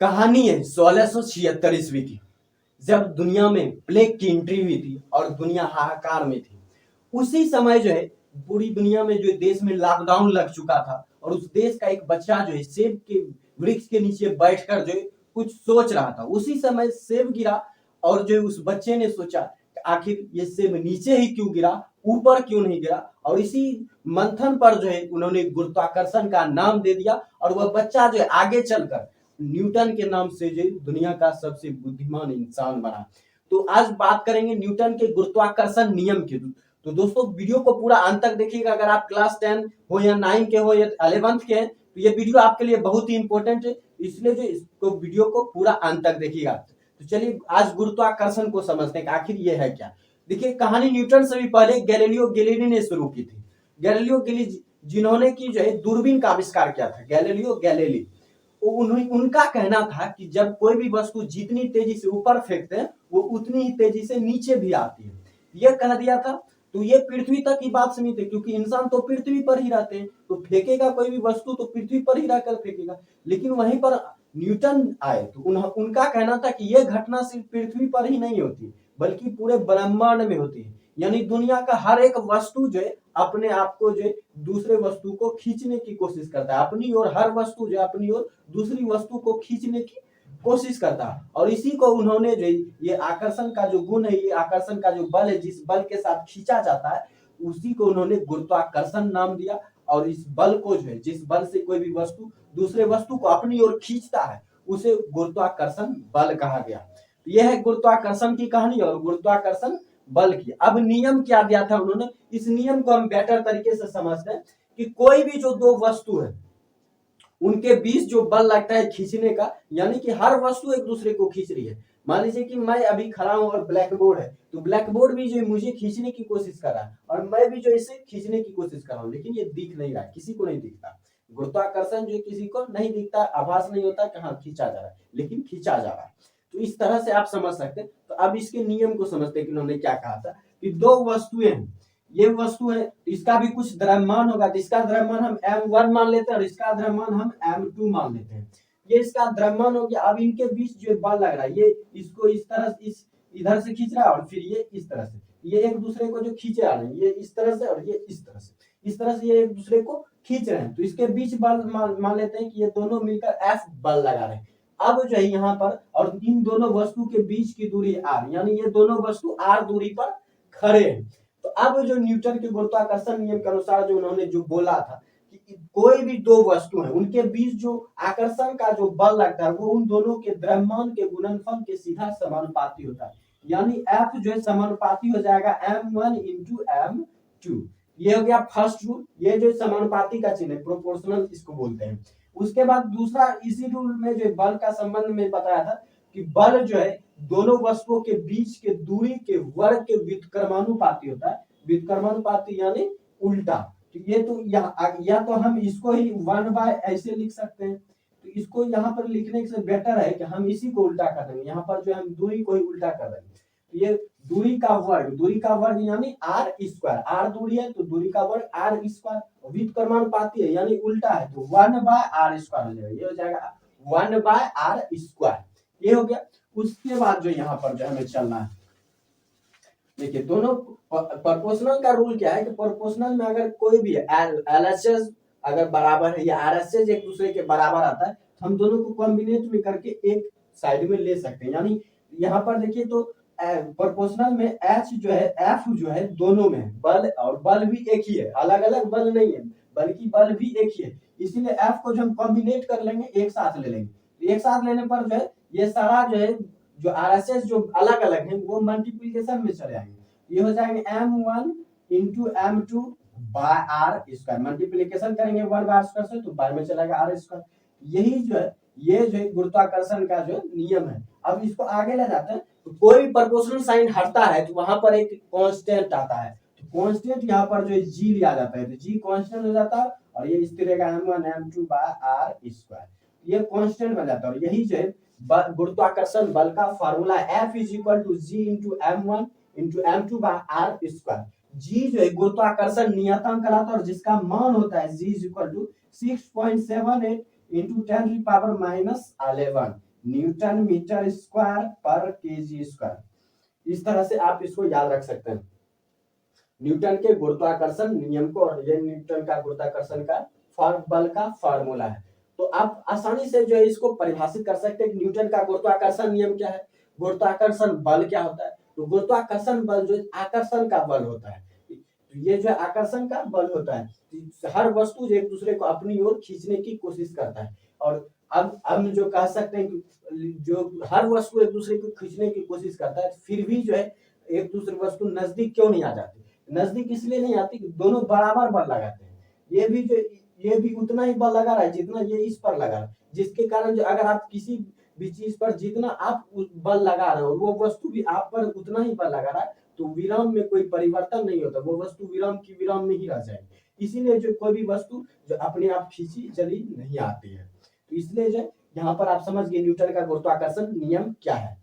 कहानी है 1676 ईस्वी की, जब दुनिया में प्लेग की एंट्री हुई थी और दुनिया हाहाकार में थी। उसी समय जो है पूरी दुनिया में जो देश में लॉकडाउन लग चुका था और उस देश का एक बच्चा जो है सेब के वृक्ष के नीचे बैठकर जो है कुछ सोच रहा था। उसी समय सेब गिरा और जो उस बच्चे ने सोचा आखिर ये सेब नीचे ही क्यों गिरा, ऊपर क्यों नहीं गिरा। और इसी मंथन पर जो है उन्होंने गुरुत्वाकर्षण का नाम दे दिया और वह बच्चा जो है आगे चलकर न्यूटन के नाम से जो दुनिया का सबसे बुद्धिमान इंसान बना। तो आज बात करेंगे न्यूटन के गुरुत्वाकर्षण नियम की। तो दोस्तों वीडियो को पूरा अंत तक देखिएगा। अगर आप क्लास 10 हो या 9 के हो या 11th के हैं तो ये वीडियो आपके लिए बहुत ही इंपॉर्टेंट है, इसलिए जो इसको वीडियो को पूरा अंत तक देखिएगा। तो चलिए आज गुरुत्वाकर्षण को समझते हैं कि आखिर ये है क्या। देखिए कहानी न्यूटन से भी पहले गैलीलियो गैलीली ने शुरू की थी। गैलीलियो गैलीली जिन्होंने की जो है दूरबीन का आविष्कार किया था, गैलीलियो गैलीली। उनका कहना था कि जब कोई भी वस्तु जितनी तेजी से ऊपर फेंकते हैं वो उतनी ही तेजी से नीचे भी आती है, यह कह दिया था। तो ये पृथ्वी तक की बात सीमित है, क्योंकि इंसान तो पृथ्वी पर ही रहते हैं, तो फेंकेगा कोई भी वस्तु तो पृथ्वी पर ही रहकर फेंकेगा। लेकिन वहीं पर न्यूटन आए तो उनका कहना था कि यह घटना सिर्फ पृथ्वी पर ही नहीं होती बल्कि पूरे ब्रह्मांड में होती है। यानी दुनिया का हर एक वस्तु जो है अपने आप को जो दूसरे वस्तु को खींचने की कोशिश करता है अपनी ओर। हर वस्तु जो अपनी ओर दूसरी वस्तु को खींचने की कोशिश करता है और इसी को उन्होंने जो ये आकर्षण का जो गुण है, ये आकर्षण का जो बल है, जिस बल के साथ खींचा जाता है उसी को उन्होंने गुरुत्वाकर्षण नाम दिया। और इस बल को जो है जिस बल से कोई भी वस्तु दूसरे वस्तु को अपनी ओर खींचता है उसे गुरुत्वाकर्षण बल कहा गया। यह है गुरुत्वाकर्षण की कहानी और गुरुत्वाकर्षण बल की। अब नियम क्या दिया था उन्होंने, इस नियम को हम बेटर तरीके से समझते हैं कि कोई भी जो दो वस्तु है उनके बीच जो बल लगता है खींचने का, यानी कि हर वस्तु एक दूसरे को खींच रही है। मान लीजिए कि मैं अभी खड़ा हूं और ब्लैक बोर्ड है, तो ब्लैक बोर्ड भी जो मुझे खींचने की कोशिश कर रहा है और मैं भी जो इसे खींचने की कोशिश कर रहा हूं, लेकिन ये दिख नहीं रहा है, किसी को नहीं दिखता। गुरुत्वाकर्षण जो किसी को नहीं दिखता, आभास नहीं होता कि हाँ खींचा जा रहा है, लेकिन खींचा जा रहा है। तो इस तरह से आप समझ सकते हैं। तो अब इसके नियम को समझते हैं कि उन्होंने क्या कहा था कि दो वस्तुएं हैं, ये वस्तु है, इसका भी कुछ द्रव्यमान होगा, तो इसका द्रव्यमान हम m1 मान लेते हैं और इसका द्रव्यमान हम m2 मान लेते हैं। ये इसका द्रव्यमान हो गया। अब इनके बीच जो बल लग रहा है, ये इसको इस तरह इस इधर से खींच रहा है और फिर ये इस तरह से, ये एक दूसरे को जो खींचे आ रहे हैं, ये इस तरह से और ये इस तरह से, इस तरह से ये एक दूसरे को खींच रहे हैं। तो इसके बीच बल मान लेते हैं कि ये दोनों मिलकर F बल लगा रहे हैं। अब जो है यहाँ पर और इन दोनों वस्तु के बीच की दूरी r, यानी ये दोनों वस्तु r दूरी पर खड़े हैं। तो अब जो न्यूटन के गुरुत्वाकर्षण नियम के अनुसार जो उन्होंने जो बोला था कि कोई भी दो वस्तु है उनके बीच जो आकर्षण का जो बल लगता है वो उन दोनों के द्रव्यमान के गुणनफल के सीधा समानुपाती होता है। यानी F जो है समानुपाती हो जाएगा m1 इंटू m2। ये हो गया फर्स्ट रूल। ये जो समानुपाती का चिन्ह है, प्रोपोर्शनल इसको बोलते हैं। उसके बाद दूसरा इसी रूल में जो बल का संबंध में बताया था कि बल जो है दोनों वस्तुओं के बीच के दूरी के वर्ग के व्युत्क्रमानुपाती होता है। व्युत्क्रमानुपाती यानी उल्टा। तो ये तो या तो हम इसको ही 1 ऐसे लिख सकते हैं, तो इसको यहाँ पर लिखने से बेटर है कि हम इसी को उल्टा कर देंगे। यहाँ पर जो हम दूरी को ही उल्टा कर देंगे, तो ये दूरी का वर्ग यानी आर स्क्वायर। आर दूरी है तो दूरी का वर्ग आर स्क्वायर। व्युत्क्रमानुपाती है यानी उल्टा है तो 1/r स्क्वायर हो जाएगा। ये हो जाएगा 1/r स्क्वायर। ये हो गया। उसके बाद जो यहाँ पर जो हमें चलना है, देखिए दोनों प्रोपोर्शनल का रूल क्या है कि प्रोपोर्शनल में अगर कोई भी LHS अगर बराबर है या RHS एक दूसरे के बराबर आता है तो हम दोनों को कॉम्बिनेट में करके एक साइड में ले सकते हैं। यानी यहाँ पर देखिए तो प्रोपोर्शनल में H जो है F जो है दोनों में बल, और बल भी एक ही है, अलग अलग बल नहीं है बल्कि बल भी एक ही है। इसीलिए F को जो हम कॉम्बिनेट कर लेंगे, एक साथ ले लेंगे। एक साथ लेने पर जो है ये सारा जो है जो RHS जो अलग अलग है वो मल्टीप्लीकेशन में चले आएंगे। ये हो जाएंगे m1 into m2 by r square. Multiplication करेंगे 1/r स्क्वायर से तो बाय में चलेगा r स्क्वायर। यही जो है ये जो है गुरुत्वाकर्षण का जो नियम है। अब इसको आगे ले जाते हैं तो कोई भी प्रोपोर्शनल साइन हटता है तो वहां पर एक कांस्टेंट आता है। तो कांस्टेंट यहाँ पर जो है g लिया जाता है, तो g कांस्टेंट हो जाता है और ये इस तरह का m1 m2 by r square, ये कांस्टेंट बन जाता है। और यही जो है गुरुत्वाकर्षण बल का formula F is equal to G into m1 into m2 by r square. G जो है गुरुत्वाकर्षण नियतांक कहलाता है और जिसका मान होता है g is equal to 6.78 into 10 की पावर -11। न्यूटन मीटर स्क्वायर पर केजी स्क्वायर। इस तरह से आप इसको याद रख सकते हैं न्यूटन के गुरुत्वाकर्षण नियम को, और ये न्यूटन का गुरुत्वाकर्षण का बल का फार्मूला है। तो आप आसानी से जो है इसको परिभाषित कर सकते हैं कि न्यूटन का गुरुत्वाकर्षण नियम क्या है, गुरुत्वाकर्षण बल क्या होता है। तो गुरुत्वाकर्षण बल जो आकर्षण का बल होता है, ये जो आकर्षण का बल होता है, हर वस्तु जो एक दूसरे को अपनी ओर खींचने की कोशिश करता है। और अब हम जो कह सकते हैं कि जो हर वस्तु एक दूसरे को खींचने की कोशिश करता है, फिर भी जो है एक दूसरे वस्तु नजदीक क्यों नहीं आ जाती, नजदीक इसलिए नहीं आती कि दोनों बराबर बल लगाते हैं। ये भी उतना ही बल लगा रहा है जितना ये इस पर लगा रहा है, जिसके कारण जो अगर आप किसी भी चीज पर जितना आप बल लगा रहे हो, वो वस्तु भी आप पर उतना ही बल लगा रहा है, तो विराम में कोई परिवर्तन नहीं होता, वो वस्तु विराम की विराम में ही रह जाएगी। इसीलिए जो कोई भी वस्तु जो अपने आप खींची चली नहीं आती है। तो इसलिए जो यहाँ पर आप समझ गए न्यूटन का गुरुत्वाकर्षण नियम क्या है।